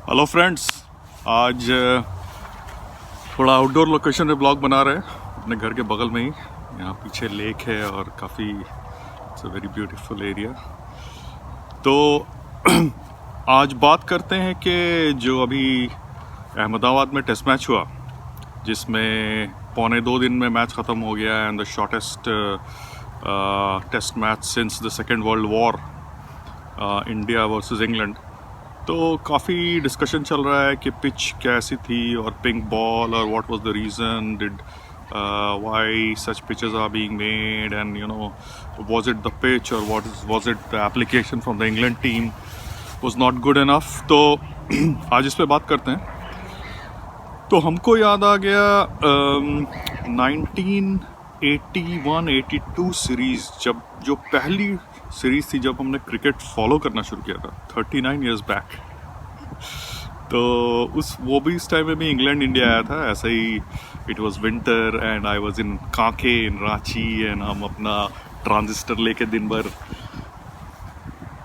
Hello friends. आज थोड़ा outdoor location पे ब्लॉग बना रहे हैं अपने घर के बगल में ही। यहाँ पीछे लेक है और काफ़ी it's a very beautiful area. तो आज बात करते हैं कि जो अभी अहमदाबाद में टेस्ट मैच हुआ, जिसमें 2.25 दिन में मैच ख़त्म हो गया and the shortest test match since the second world war, India versus England. तो काफ़ी डिस्कशन चल रहा है कि पिच कैसी थी और पिंक बॉल और what was the reason did why such pitches are being made and was it the pitch और was it the application from the England team was not good enough. तो आज इस पे बात करते हैं। तो हमको याद आ गया 1981-82 सीरीज़, जब जो पहली सीरीज़ थी जब हमने क्रिकेट फॉलो करना शुरू किया था 39 इयर्स बैक। तो वो भी इस टाइम में भी इंग्लैंड इंडिया आया था ऐसा ही। It was winter and I was in Kanke in Ranchi and हम अपना ट्रांजिस्टर लेके दिन भर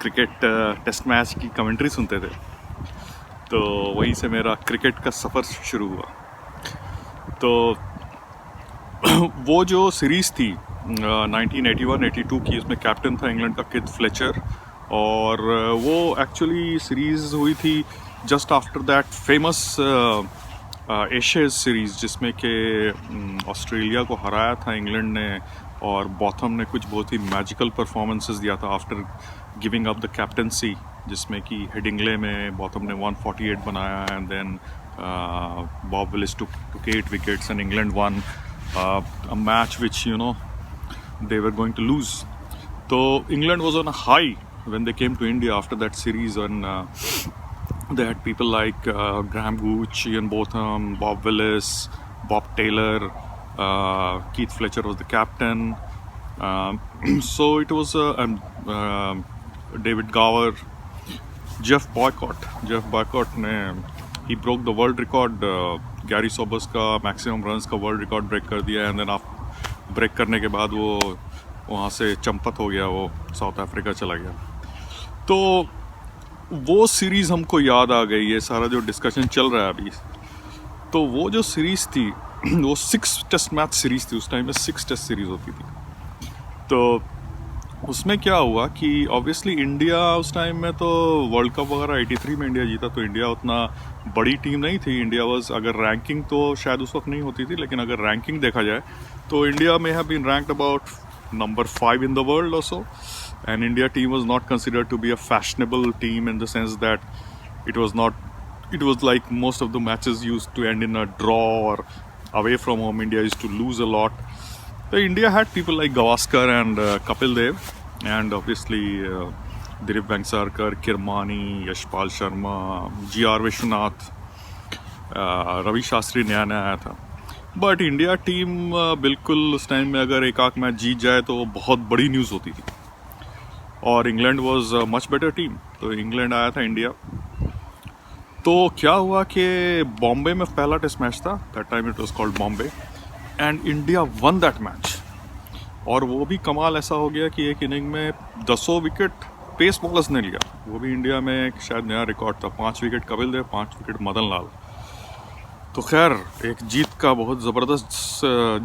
क्रिकेट टेस्ट मैच की कमेंट्री सुनते थे। तो वहीं से मेरा क्रिकेट का सफ़र शुरू हुआ। तो वो जो सीरीज़ थी 1981-82 की, उसमें कैप्टन था इंग्लैंड का किथ फ्लेचर। और वो एक्चुअली सीरीज़ हुई थी just after that famous ashes series, जिसमें कि ऑस्ट्रेलिया को हराया था इंग्लैंड ने और बॉथम ने कुछ बहुत ही मैजिकल परफॉर्मेंसेस दिया था after giving up the captaincy, जिसमें कि हेडिंगले में बॉथम ने 148 बनाया and then Bob Willis took 8 wickets and England won a match which they were going to lose. So England was on a high when they came to India after that series, and they had people like Graham Gooch, Ian Botham, Bob Willis, Bob Taylor, Keith Fletcher was the captain. So it was David Gower, Jeff Boycott ने he broke the world record, Garry Sobers का maximum runs का world record break कर दिया। And then आप break करने के बाद वो वहाँ से चंपत हो गया, वो साउथ अफ्रीका चला गया। तो वो सीरीज़ हमको याद आ गई, ये सारा जो डिस्कशन चल रहा है अभी। तो वो जो सीरीज़ थी वो 6 टेस्ट मैच सीरीज़ थी। उस टाइम में 6 टेस्ट सीरीज़ होती थी। तो उसमें क्या हुआ कि ऑब्वियसली इंडिया उस टाइम में तो वर्ल्ड कप वगैरह 83 में इंडिया जीता, तो इंडिया उतना बड़ी टीम नहीं थी। इंडिया वाज, अगर रैंकिंग तो शायद उस वक्त नहीं होती थी, लेकिन अगर रैंकिंग देखा जाए तो इंडिया में have been ranked about number 5 in the world or so, and India team was not considered to be a fashionable team in the sense that it was like most of the matches used to end in a draw, or away from home India used to lose a lot. So India had people like Gavaskar and Kapil Dev, and obviously Dilip Vengsarkar, Kirmani, Yashpal Sharma, G.R. Vishwanath, Ravi Shastri नया नया आया था। But India team बिल्कुल उस time में अगर एक आध मैच जीत जाए तो बहुत बड़ी न्यूज़ होती थी। और England was much better team, तो इंग्लैंड आया था इंडिया। तो क्या हुआ कि बॉम्बे में पहला टेस्ट मैच था, that time it was called Bombay, and India won that match. और वो भी कमाल ऐसा हो गया कि एक इनिंग में 10 विकेट पेस बॉलर्स ने लिया। वो भी इंडिया में एक शायद नया रिकॉर्ड था। 5 विकेट कपिल देव, 5 विकेट मदन लाल। तो खैर एक जीत का बहुत ज़बरदस्त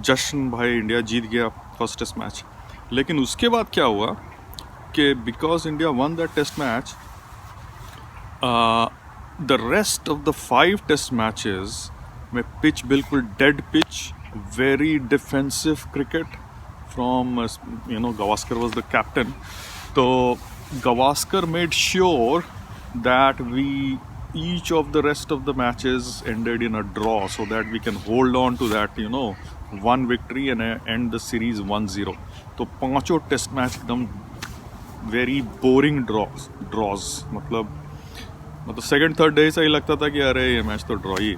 जश्न, भाई इंडिया जीत गया फर्स्ट टेस्ट मैच। लेकिन उसके बाद क्या हुआ कि because India won that test match, the rest of the 5 test matches में पिच बिल्कुल dead pitch, very defensive cricket from Gavaskar was the captain. So Gavaskar made sure that each of the rest of the matches ended in a draw, so that we can hold on to that one victory and end the series 1-0. तो पांचों test match एकदम very boring drawers, मतलब second third day से ही लगता था कि अरे ये मैच तो ड्रॉ ही है।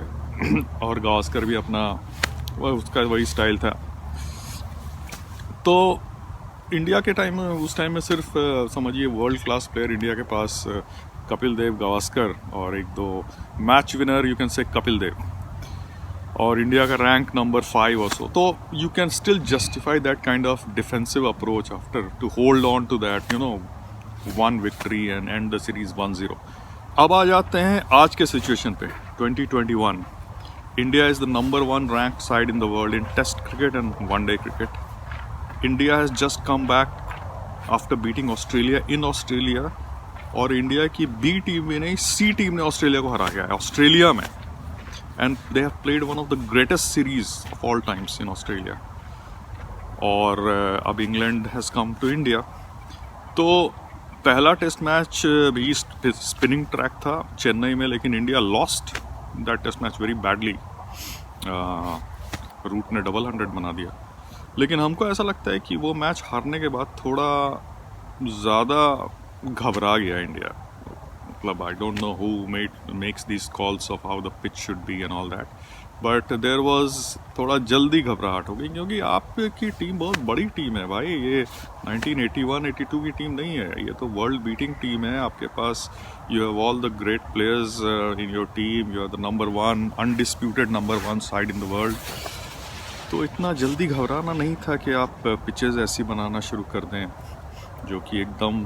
और गावस्कर भी अपना उसका वही स्टाइल था। तो इंडिया के टाइम में, उस टाइम में सिर्फ समझिए वर्ल्ड क्लास प्लेयर इंडिया के पास कपिल देव, गावस्कर और एक दो match winner you can say Kapil Dev, और इंडिया का रैंक नंबर 5 और सो। तो you can still justify that kind of defensive approach after to hold on to that one victory and end the series 1-0. अब आ जाते हैं आज के सिचुएशन पे 2021। India is the number 1 rank side in the world in test cricket and one day cricket. India has just come back after beating Australia in Australia, और India की B team में नहीं, सी टीम ने ऑस्ट्रेलिया को हरा गया है ऑस्ट्रेलिया में, and they have played one of the greatest series of all times in Australia. और अब England has come to India. तो पहला टेस्ट मैच भी स्पिनिंग ट्रैक था चेन्नई में, लेकिन India lost that test match very badly. Root ने double 100 बना दिया। लेकिन हमको ऐसा लगता है कि वो मैच हारने के बाद थोड़ा ज़्यादा घबरा गया इंडिया। मतलब I don't know who makes this calls of how the pitch should be and all that, but there was थोड़ा जल्दी घबराहट हो गई, क्योंकि आपकी टीम बहुत बड़ी टीम है भाई। ये 1981-82 की टीम नहीं है, ये तो वर्ल्ड बीटिंग टीम है। आपके पास you have all the great players in your team, you are the number 1 undisputed number 1 side in the world. तो इतना जल्दी घबराना नहीं था कि आप पिचेस ऐसी बनाना शुरू कर दें जो कि एकदम,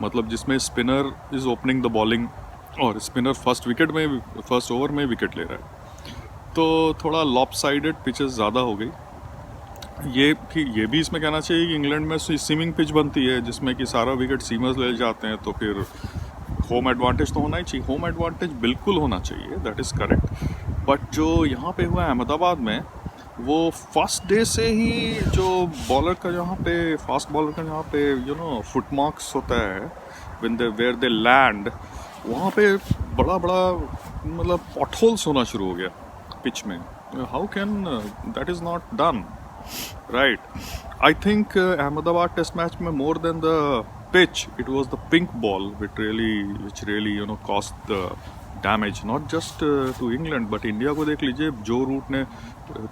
मतलब जिसमें spinner is opening the bowling और स्पिनर फर्स्ट ओवर में विकेट ले रहा है। तो थोड़ा लॉपसाइडेड पिचेस ज़्यादा हो गई। ये भी इसमें कहना चाहिए कि इंग्लैंड में सीमिंग पिच बनती है जिसमें कि सारा विकेट सीमर्स ले जाते हैं, तो फिर होम एडवांटेज तो होना ही चाहिए। होम एडवांटेज बिल्कुल होना चाहिए, दैट इज़ करेक्ट। बट जो यहाँ पे हुआ अहमदाबाद में, वो फर्स्ट डे से ही जो बॉलर का जहाँ पे फास्ट बॉलर का जहाँ पे फुट मार्क्स होता है वेयर दे लैंड, वहाँ पे बड़ा मतलब पॉटहोल्स होना शुरू हो गया पिच में। How can that is not done right. I think Ahmedabad test match में more than the pitch, it was the pink ball which really caused the damage, not just to England but India को देख लीजिए। जो root ने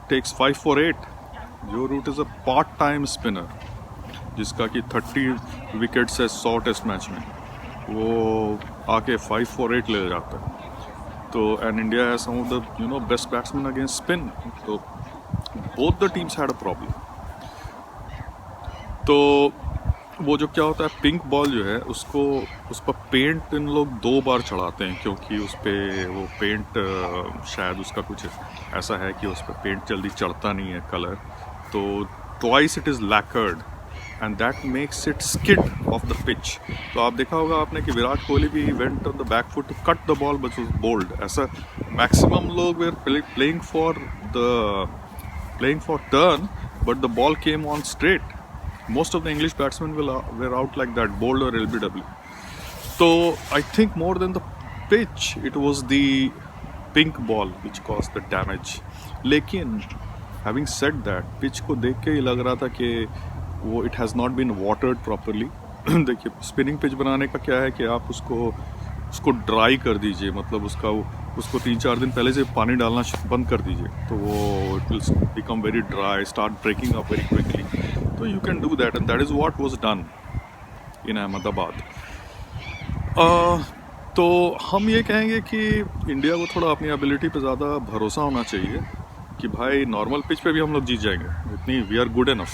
takes 5 for 8। जो Root is a part time spinner जिसका कि 30 wickets है 100 टेस्ट मैच में, वो आके 5 for 8 ले जाता है। तो and India has some of the best batsman against spin. तो both the teams had a problem. तो वो जो क्या होता है, पिंक बॉल जो है उसको उस पर पेंट इन लोग 2 बार चढ़ाते हैं, क्योंकि उस पर वो पेंट शायद उसका कुछ ऐसा है कि उस पर पेंट जल्दी चढ़ता नहीं है कलर। तो twice it is lacquered and that makes it skid off the pitch. तो आप देखा होगा आपने कि विराट कोहली भी went on the back foot to cut the ball but was bowled. ऐसा मैक्सिमम लोग were playing for turn but the ball came on straight. Most of the English batsmen were out like that, bowled or LBW. So I think more than the pitch, it was the pink ball which caused the damage. लेकिन having said that, pitch को देख के ही लग रहा था कि वो it has not been watered properly. देखिए स्पिनिंग पिच बनाने का क्या है कि आप उसको ड्राई कर दीजिए, मतलब उसको 3-4 दिन पहले से पानी डालना बंद कर दीजिए, तो वो it will become very dry, start breaking up very quickly. तो you can do that and that is what was done in Ahmedabad. तो हम ये कहेंगे कि इंडिया को थोड़ा अपनी एबिलिटी पे ज़्यादा भरोसा होना चाहिए कि भाई नॉर्मल पिच पे भी हम लोग जीत जाएंगे, इतनी वी आर गुड इनफ।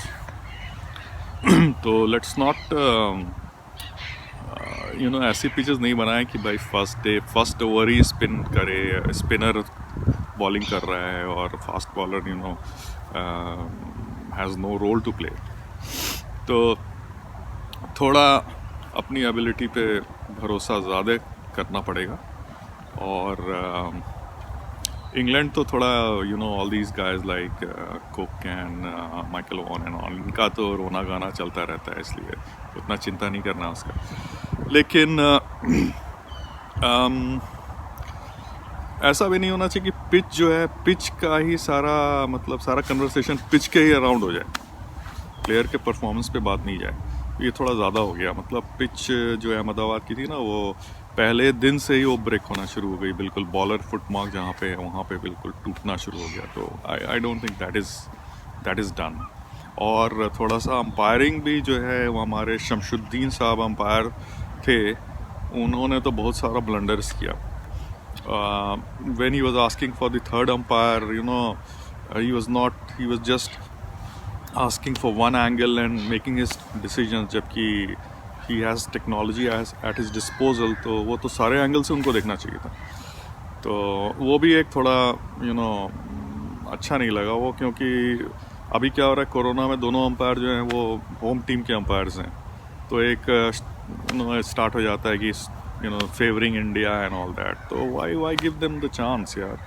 तो लेट्स नॉट ऐसी पिचेस नहीं बनाए कि भाई फर्स्ट ओवर ही स्पिन करे, स्पिनर बॉलिंग कर रहा है और fast bowler has no role to play. तो थोड़ा अपनी एबिलिटी पे भरोसा ज़्यादा करना पड़ेगा। और इंग्लैंड तो थोड़ा all these guys like cook and Michael Vaughan and all, इनका तो रोना गाना चलता रहता है, इसलिए उतना चिंता नहीं करना उसका। लेकिन ऐसा भी नहीं होना चाहिए कि पिच जो है, पिच का ही सारा कन्वर्सेशन पिच के ही अराउंड हो जाए, प्लेयर के परफॉर्मेंस पे बात नहीं जाए। ये थोड़ा ज़्यादा हो गया। मतलब पिच जो है अहमदाबाद की थी ना, वो पहले दिन से ही वो ब्रेक होना शुरू हो गई, बिल्कुल बॉलर फुट मार्क जहाँ पे है वहाँ पे बिल्कुल टूटना शुरू हो गया। तो I don't think that is done. और थोड़ा सा अंपायरिंग भी जो है, वो हमारे शमशुद्दीन साहब अंपायर थे, उन्होंने तो बहुत सारा ब्लंडर्स किया। When he was asking for the third umpire, he was just asking for one angle and making his decisions, जबकि he has technology at his disposal, तो वो तो सारे एंगल से उनको देखना चाहिए था। तो वो भी एक थोड़ा अच्छा नहीं लगा वो, क्योंकि अभी क्या हो रहा है, कोरोना में दोनों अंपायर जो हैं वो होम टीम के अंपायर्स हैं, तो एक स्टार्ट हो जाता है कि favouring India and all that. तो why give them the chance यार,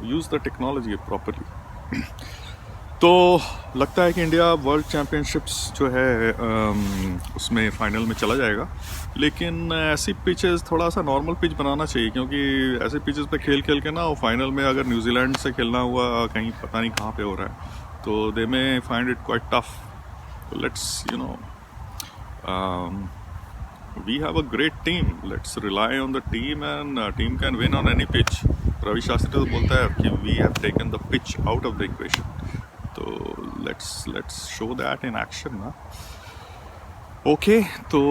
यूज़ द टेक्नोलॉजी प्रॉपरली। तो लगता है कि इंडिया वर्ल्ड चैम्पियनशिप्स जो है उसमें फ़ाइनल में चला जाएगा, लेकिन ऐसी पिचेस थोड़ा सा नॉर्मल पिच बनाना चाहिए, क्योंकि ऐसे पिचेस पे खेल खेल के ना वो फाइनल में अगर न्यूजीलैंड से खेलना हुआ कहीं पता नहीं कहाँ पे हो रहा है, तो they may find it quite tough. Let's we have a great team, let's rely on the team and team can win on any pitch। Ravi Shastri तो बोलता है कि we have taken the pitch out of the equation, तो let's show that in action ना। Okay, तो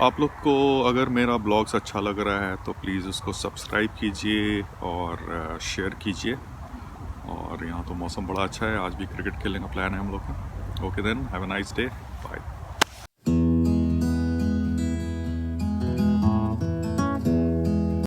आप लोग को अगर मेरा ब्लॉग्स अच्छा लग रहा है तो प्लीज़ उसको सब्सक्राइब कीजिए और शेयर कीजिए। और यहाँ तो मौसम बड़ा अच्छा है, आज भी क्रिकेट खेलने का प्लान है हम लोग का। Okay then, have a nice day, bye.